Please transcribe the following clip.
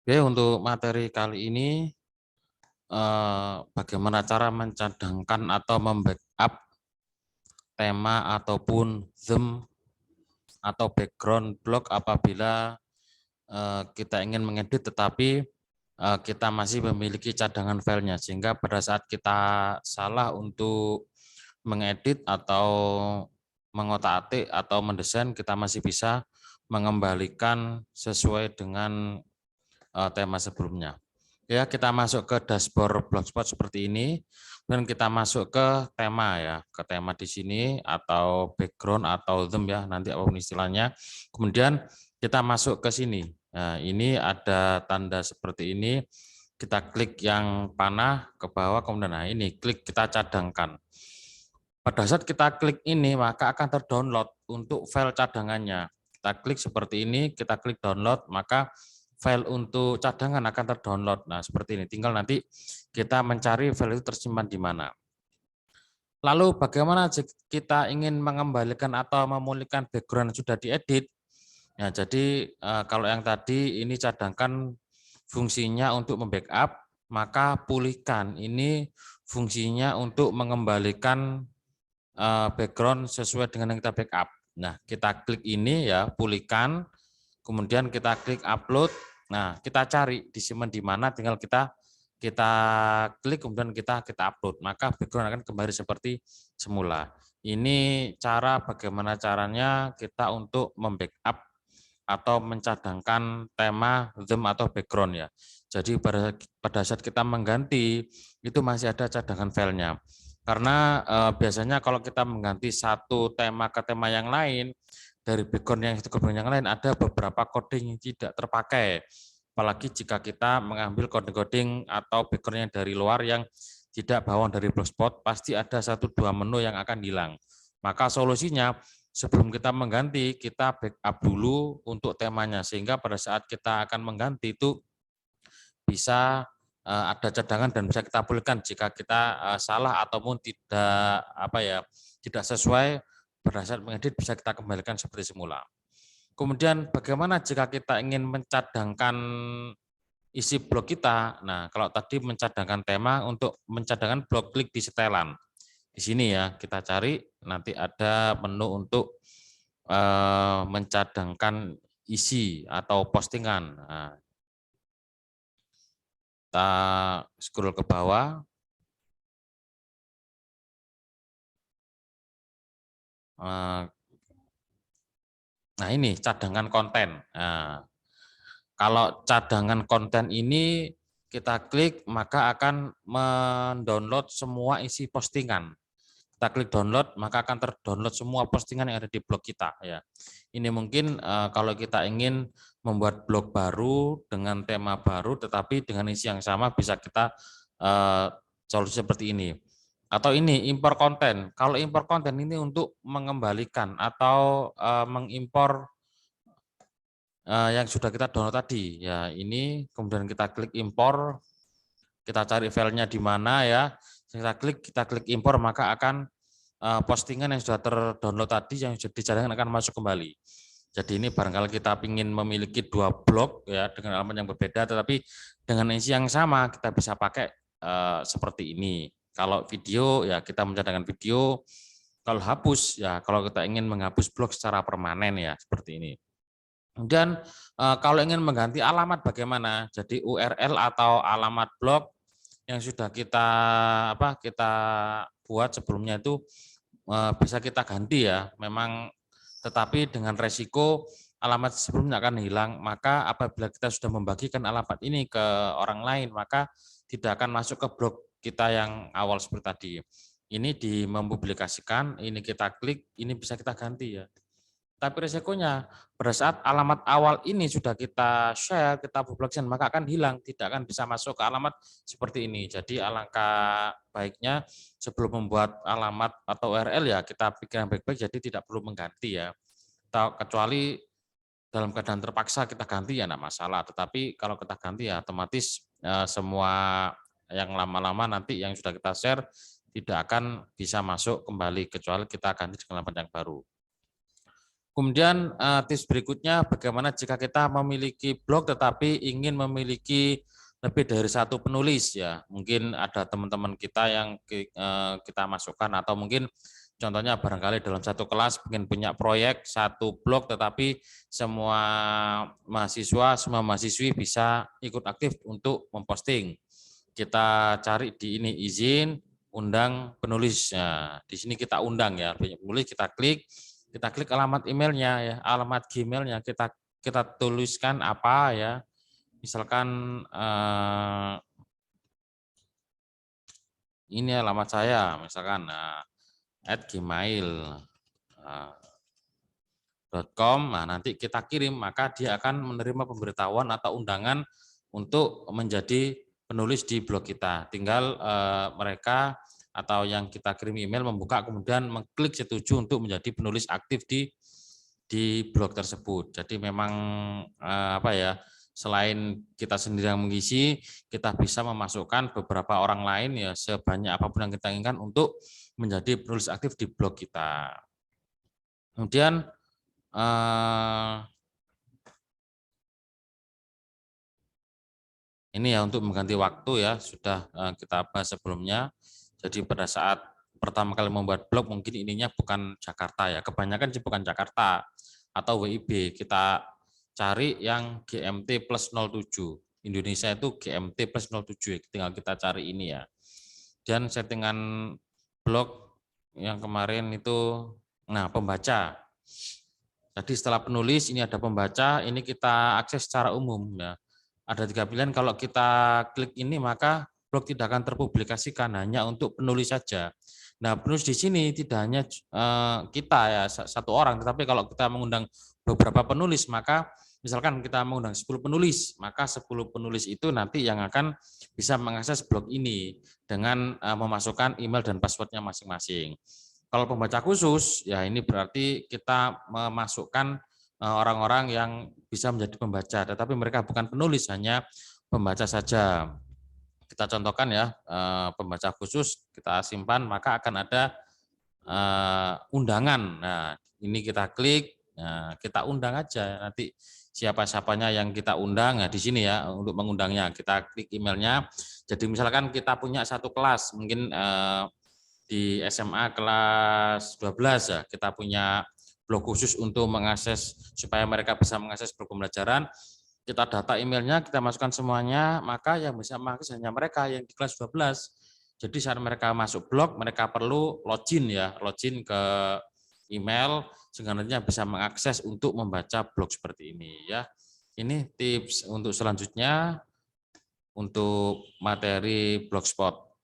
Oke, untuk materi kali ini bagaimana cara mencadangkan atau membackup tema ataupun theme atau background block apabila kita ingin mengedit tetapi kita masih memiliki cadangan filenya, sehingga pada saat kita salah untuk mengedit atau mengotak-atik atau mendesain, kita masih bisa mengembalikan sesuai dengan tema sebelumnya. Ya, kita masuk ke dashboard Blogspot seperti ini, dan kita masuk ke tema ya, ke tema di sini atau background atau theme ya, nanti apapun istilahnya. Kemudian kita masuk ke sini. Nah, ini ada tanda seperti ini. Kita klik yang panah ke bawah, kemudian nah ini klik kita cadangkan. Pada saat kita klik ini, maka akan terdownload untuk file cadangannya. Kita klik seperti ini, kita klik download, maka file untuk cadangan akan terdownload. Nah, seperti ini. Tinggal nanti kita mencari file itu tersimpan di mana. Lalu bagaimana jika kita ingin mengembalikan atau memulihkan background yang sudah diedit? Ya, jadi kalau yang tadi ini cadangkan fungsinya untuk membackup, maka pulihkan ini fungsinya untuk mengembalikan background sesuai dengan yang kita backup. Nah, kita klik ini ya, pulihkan, kemudian kita klik upload. Nah, kita cari disimpan di mana, tinggal kita klik, kemudian kita upload, maka background akan kembali seperti semula. Ini cara bagaimana caranya kita untuk membackup atau mencadangkan tema, theme atau background ya. Jadi pada saat kita mengganti itu masih ada cadangan filenya. Karena biasanya kalau kita mengganti satu tema ke tema yang lain, dari background yang ke background yang lain ada beberapa coding yang tidak terpakai. Apalagi jika kita mengambil coding-coding atau background yang dari luar yang tidak bawaan dari Blogspot, pasti ada 1-2 menu yang akan hilang. Maka solusinya sebelum kita mengganti, kita backup dulu untuk temanya, sehingga pada saat kita akan mengganti itu bisa ada cadangan dan bisa kita pulihkan jika kita salah ataupun tidak sesuai. Pada saat mengedit bisa kita kembalikan seperti semula. Kemudian bagaimana jika kita ingin mencadangkan isi blog kita? Nah, kalau tadi mencadangkan tema, untuk mencadangkan blog, klik di setelan. Di sini ya, kita cari, nanti ada menu untuk mencadangkan isi atau postingan. Nah, kita scroll ke bawah. Nah, ini cadangan konten. Nah, kalau cadangan konten ini kita klik, maka akan mendownload semua isi postingan. Kita klik download, maka akan terdownload semua postingan yang ada di blog kita ya. Ini mungkin kalau kita ingin membuat blog baru dengan tema baru tetapi dengan isi yang sama, bisa kita solusi seperti ini. Atau ini impor konten. Kalau impor konten ini untuk mengembalikan atau mengimpor yang sudah kita download tadi ya. Ini kemudian kita klik impor, kita cari filenya di mana ya. Kita klik impor, maka akan postingan yang sudah terdownload tadi yang sudah dicadangkan akan masuk kembali. Jadi ini barangkali kita ingin memiliki 2 blog ya dengan alamat yang berbeda, tetapi dengan isi yang sama kita bisa pakai seperti ini. Kalau video ya kita mencadangkan video. Kalau hapus ya kalau kita ingin menghapus blog secara permanen ya seperti ini. Kemudian kalau ingin mengganti alamat bagaimana? Jadi URL atau alamat blog yang sudah kita buat sebelumnya itu bisa kita ganti ya. Memang tetapi dengan resiko alamat sebelumnya akan hilang, maka apabila kita sudah membagikan alamat ini ke orang lain, maka tidak akan masuk ke blog kita yang awal seperti tadi. Ini mempublikasikan, ini kita klik, ini bisa kita ganti ya. Tapi resikonya pada saat alamat awal ini sudah kita share, kita publikasikan, maka akan hilang, tidak akan bisa masuk ke alamat seperti ini. Jadi alangkah baiknya sebelum membuat alamat atau URL ya kita pikirkan baik-baik, jadi tidak perlu mengganti ya. Kecuali dalam keadaan terpaksa kita ganti ya enggak masalah, tetapi kalau kita ganti ya otomatis semua yang lama-lama nanti yang sudah kita share tidak akan bisa masuk kembali kecuali kita ganti dengan alamat yang baru. Kemudian tips berikutnya, bagaimana jika kita memiliki blog tetapi ingin memiliki lebih dari satu penulis ya. Mungkin ada teman-teman kita yang kita masukkan, atau mungkin contohnya barangkali dalam satu kelas ingin punya proyek satu blog tetapi semua mahasiswa, semua mahasiswi bisa ikut aktif untuk memposting. Kita cari di ini izin, undang penulis. Nah, di sini kita undang ya, penulis kita klik alamat emailnya ya, alamat Gmailnya kita tuliskan apa ya, misalkan ini alamat saya, misalkan @gmail.com. Nah, nanti kita kirim, maka dia akan menerima pemberitahuan atau undangan untuk menjadi penulis di blog kita. Tinggal mereka atau yang kita kirim email membuka, kemudian mengklik setuju untuk menjadi penulis aktif di blog tersebut. Jadi memang apa ya, selain kita sendiri yang mengisi, kita bisa memasukkan beberapa orang lain ya, sebanyak apapun yang kita inginkan untuk menjadi penulis aktif di blog kita. Kemudian ini ya untuk mengganti waktu ya, sudah kita bahas sebelumnya. Jadi pada saat pertama kali membuat blog mungkin ininya bukan Jakarta ya, kebanyakan sih bukan Jakarta atau WIB. Kita cari yang GMT plus 07. Indonesia itu GMT plus 07, tinggal kita cari ini ya. Dan settingan blog yang kemarin itu, nah pembaca. Jadi setelah penulis ini ada pembaca, ini kita akses secara umum ya. Ada 3 pilihan, kalau kita klik ini maka blog tidak akan terpublikasikan, hanya untuk penulis saja. Nah, penulis di sini tidak hanya kita ya, satu orang, tetapi kalau kita mengundang beberapa penulis, maka misalkan kita mengundang 10 penulis, maka 10 penulis itu nanti yang akan bisa mengakses blog ini dengan memasukkan email dan passwordnya masing-masing. Kalau pembaca khusus, ya ini berarti kita memasukkan orang-orang yang bisa menjadi pembaca, tetapi mereka bukan penulis, hanya pembaca saja. Kita contohkan ya, pembaca khusus kita simpan, maka akan ada undangan. Nah, ini kita klik, nah, kita undang aja nanti siapa-siapanya yang kita undang. Nah, di sini ya untuk mengundangnya kita klik emailnya. Jadi misalkan kita punya satu kelas, mungkin di SMA kelas 12 ya, kita punya blog khusus untuk mengakses supaya mereka bisa mengakses blog pembelajaran. Kita data emailnya, kita masukkan semuanya, maka yang bisa mengakses hanya mereka yang di kelas 12. Jadi saat mereka masuk blog, mereka perlu login ya, login ke email sehingga nantinya bisa mengakses untuk membaca blog seperti ini ya. Ini tips untuk selanjutnya untuk materi Blogspot.